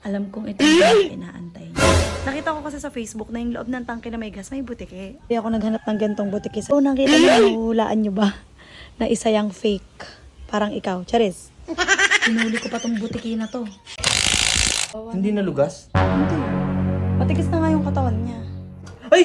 Alam kong ito yung inaantay niya. Nakita ko kasi sa Facebook na yung loob ng tangke na may gas, may butike. Hindi ako naghanap ng gantong butike. So, nakita niyo, nahuhulaan niyo ba na isa yung fake? Parang ikaw. Charis. Hinuli ko pa tong butike na to. Hindi nalugas? Hindi. Matigas na nga yung katawan niya. Ay!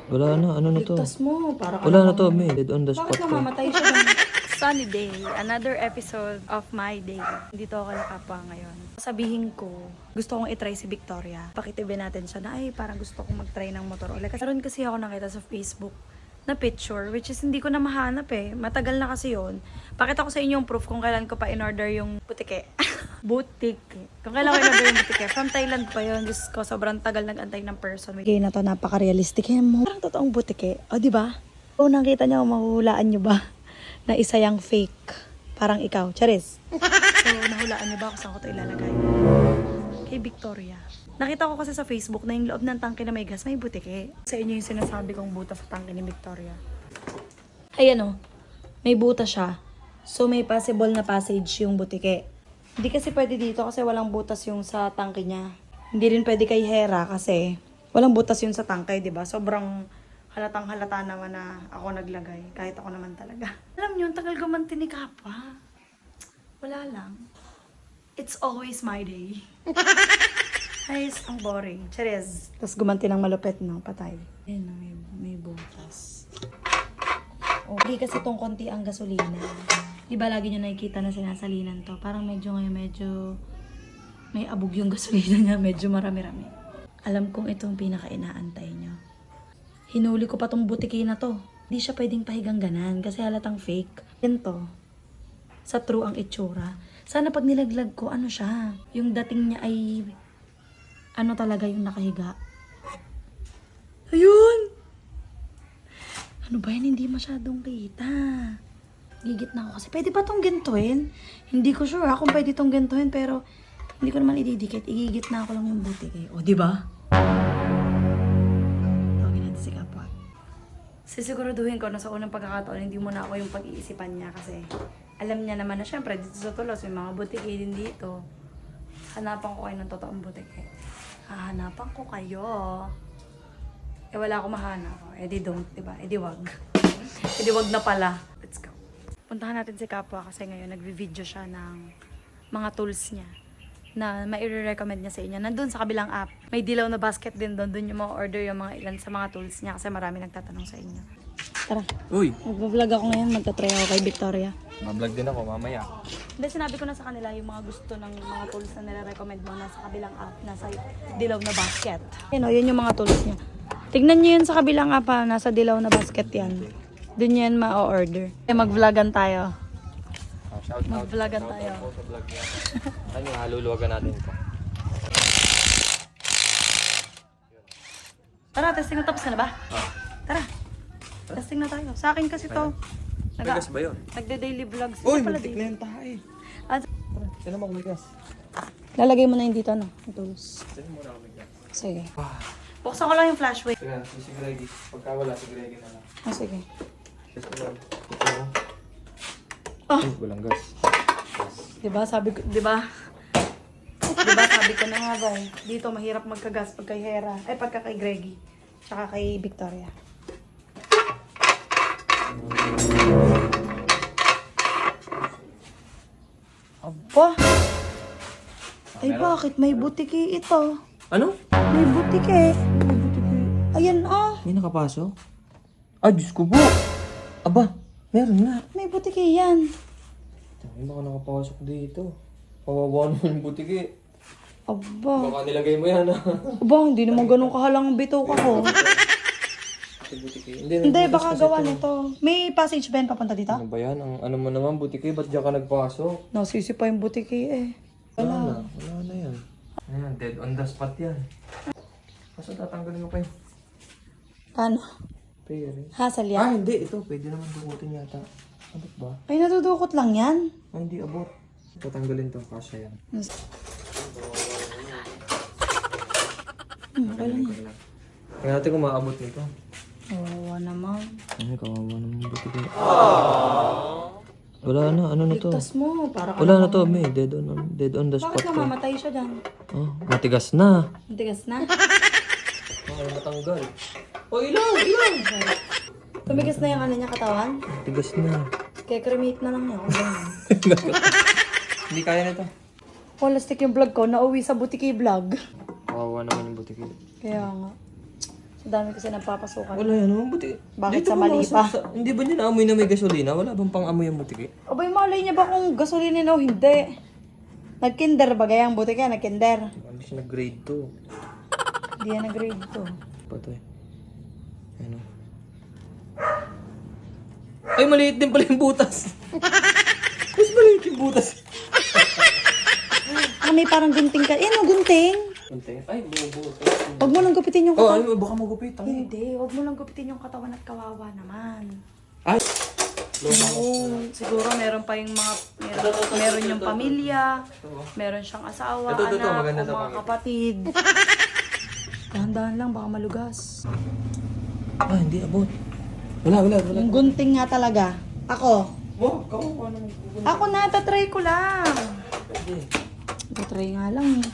Wala na, ano na to? Ligtas mo. Para ka Wala na namang- to, may dead on the spot Bakit to. namamatay siya doon? Sunny day, another episode of my day. Dito ako nakapa ngayon. Sabihin ko, gusto kong itry si Victoria. Pakitibin natin siya na, ay parang gusto kong mag-try ng motor ulit. Karoon kasi ako nakita sa Facebook na picture, which is hindi ko na mahanap eh. Matagal na kasi yon. Pakita ko sa inyo yung proof kung kailan ko pa in-order yung butike. Butike. Kung kailan ko in-order yung butike. From Thailand pa yun. Diyos ko, sobrang tagal nag-antay ng person. Bigay na to, napaka-realistic. Yan mo. Parang totoong butike. O, di ba? O, nakita niyo, mahuhulaan niyo ba na isa yung fake? Parang ikaw. Charis. So, nahulaan niyo ba kung saan ko ito ilalagay? Kay Victoria. Nakita ko kasi sa Facebook na yung loob ng tangke na may gas, may butike. Sa inyo yung sinasabi kong butas sa tangke ni Victoria. Ayan o. May butas siya. So, may possible na passage yung butike. Hindi kasi pwede dito kasi walang butas yung sa tangke niya. Hindi rin pwede kay Hera kasi walang butas yun sa tangke, di ba? Sobrang halatang halata naman na ako naglagay. Kahit ako naman talaga. Alam niyo, ang tagal gumanti ni Kapwa. Wala lang. It's always my day. Ay, ang boring. Cheers. Tapos gumanti ng malupit, no? Patay. Ayan na, may butas. Okay, kasi itong konti ang gasolina. Diba lagi nyo nakikita na sinasalinan to? Parang medyo ngayon, medyo may abog yung gasolina niya. Medyo marami-rami. Alam kong itong pinaka-inaantay nyo. Hinuli ko pa tong butike na to. Hindi siya pwedeng pahigang ganan kasi halatang fake. Yan to. Sa true ang itsura. Sana pag nilaglag ko, ano siya? Yung dating niya ay ano talaga yung nakahiga. Ayun! Ano ba yan? Hindi masyadong kita. Gigit na ako kasi. Pwede ba tong gantuin? Hindi ko sure kung pwede tong gantuin pero hindi ko naman ididikit. Igigit na ako lang yung butike. O, di ba? Tawagin natin si Kapwa. Sisiguraduhin ko na sa unang pagkakataon, hindi muna ako yung pag-iisipan niya kasi alam niya naman na syempre dito sa Tulos may mga butike din dito. Hanapan ko kayo ng totoong butike. Hahanapan ko kayo. Eh wala akong mahanap. Eh di don't, diba? Eh di wag. Eh di wag na pala. Let's go. Puntahan natin si Kapwa kasi ngayon nagvi-video siya ng mga tools niya na mai-recommend niya sa inyo. Nandun sa kabilang app. May dilaw na basket din doon. Doon yung mga order yung mga ilan sa mga tools niya kasi marami nagtatanong sa inyo. Tara. Uy! Mag-vlog ako ngayon. Magta-try ako kay Victoria. Mablog din ako mamaya. Hindi, sinabi ko na sa kanila yung mga gusto ng mga tools na nire-recommend mo nasa kabilang app, nasa dilaw na basket. Yan o, yun yung mga tools niya. Tignan nyo yun sa kabilang app ha, nasa dilaw na basket yan. Doon yan ma-order. Mag-vlogan tayo. Shout out. Mag-vlogan tayo. Sa vlog niya. Ano yung haluluwagan natin ito? Tara, testing na, tapos ka na ba? Tara. Testing na tayo. Sa akin kasi to. Bigas ba yun? Nagde-daily vlogs. Uy! Ito pala Muntik daily. na yung tae. Ah, Sino mo kumigas? lalagay mo na yun dito, no? Yung tools. Sino mo na kumigas? Sige. Buksan ko lang yung flashlight. Sige, si Greggy. Pagka wala si Greggy na lang. Ah, sige. Ito lang. Ito lang. Ah! Ay, walang gas. Diba, sabi ko, diba? Diba, sabi ko na nga ba eh. Dito, mahirap magkagas pag kay Hera. Ay, pagka kay Greggy. Tsaka kay Victoria. Aba! Ay, bakit? May butiki ito. Ano? May butiki. Ayan, oh. May nakapasok? Ah, Diyos ko po! Aba, meron nga. May butiki yan. May baka nakapasok dito. Kawawa naman yung butiki. Aba. Baka nilagay mo yan, ha? Aba, hindi naman ganun kahalang ang bitok ako. Ito butiki. Hindi, nagbutas baka kasi gawa ito. nito. May passage ba yan papunta dito? Ano ba yan? Ang ano mo naman, butiki, ba't diyan ka nagpasok? Nasisi pa yung butiki eh. Wala na yan. Ayan, dead on the spot yan. Kaso tatanggalin ko pa yun. Ano? Pere. Hasal Ah, yan? hindi. Ito, pwede naman dukutin yata. Abot ba? Ay, natudukot lang yan. Ah, hindi abot. Tatanggalin to, kasya yan. Wala yan. Tingnan natin kung maabot nito. Kawawa naman. Ay, kawawa naman butiki. Wala na, ano na to? Ligtas mo. Para Wala na to, may. Dead on the spot Bakit to. namamatay siya dyan? Oh, matigas na. Matigas na. Okay, matanggal. Oh, ilang! Tumigas na yung ano niya katawan. Matigas na. Kaya cremate na lang niya. Kung ganyan. Hindi kaya nito. Holistic yung vlog ko. Nauwi sa butiki vlog. Kawawa naman yung butiki. Kaya nga. Sa dami kasi napapasukan. Wala yan naman butiki. Bakit Dito sa ba mali nasa- pa? Hindi ba niya naamoy na may gasolina? Wala bang pang amoy ang butiki? Abay, malay niya ba kung gasolina o hindi? Nag-kinder ba gayang butiki? Nag-kinder. Hindi siya nag-grade 2. Hindi yan nag-grade to. Patay. Ano? Ay, maliit din pala yung butas. Mas maliit yung butas. Ah, may parang gunting ka. Ano, gunting? Ay, bubutas. Huwag mo lang gupitin yung Oh, katawan. ay, baka magupit. Ay. Hindi, huwag mo lang gupitin yung katawan at kawawa naman. Ay. Oo, siguro meron pa yung mga, meron yung pamilya, meron siyang asawa, Ito, anak, maganda o to, mga pangit. kapatid. Dahan-dahan lang, baka malugas. Ah, hindi abot. Wala. Yung gunting nga talaga. Ako. Wow, kawawa naman. Ako na, tatry ko lang. Hindi. Tatry nga lang eh.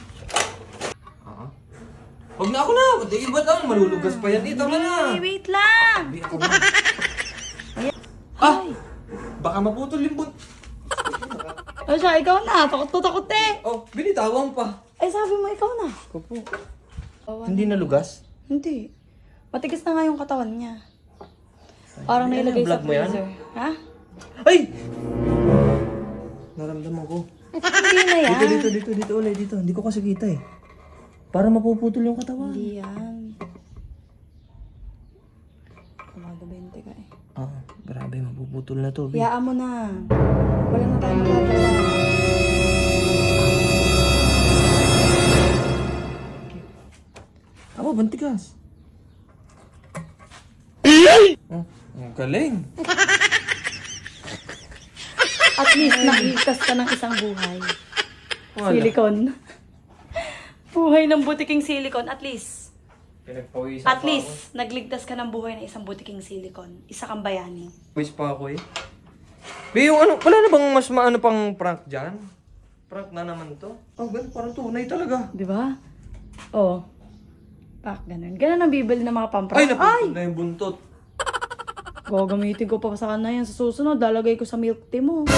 Huwag na ako na. Hindi ba lang? Malulugas pa yan. Dito ka na. Hey, wait lang. Hindi ako na. Ah! Baka maputol yung bun. O siya, ikaw na. Takot eh. Oh, binitawan pa. Ay, sabi mo, ikaw na. Ako po. Hindi nalugas? Hindi. Matigas na nga yung katawan niya. Parang Ano, nailagay sa vlog mo yan? freezer. Ha? Ay! Naramdaman ko. Hindi na yan. Dito ulit, dito. Hindi ko kasi kita eh. Para mapuputol yung katawan. Hindi yan. Kamado 20 ka eh. Ah, grabe, mapuputol na to. Bi. Hayaan mo na. Wala na tayo magagawa. Ako, bantigas. Oh, ang galing. At least nakikas ka ng isang buhay. Wala. Silicon. Buhay ng butiking silicon. At least. Pinagpawisan At least, nagligtas ka ng buhay ng isang butiking silicon. Isa kang bayani. Pawis pa ako eh. Be, yung ano, wala na bang mas maano pang prank dyan? Prank na naman to. Oh, ganun, parang tunay talaga. Di ba? Oo. Pak, ganun. Ganun ang bibili ng mga pamprank. Ay, naputol na yung buntot. Gagamitin ko pa sa kanya yan sa susunod. Lalagay ko sa milk tea mo.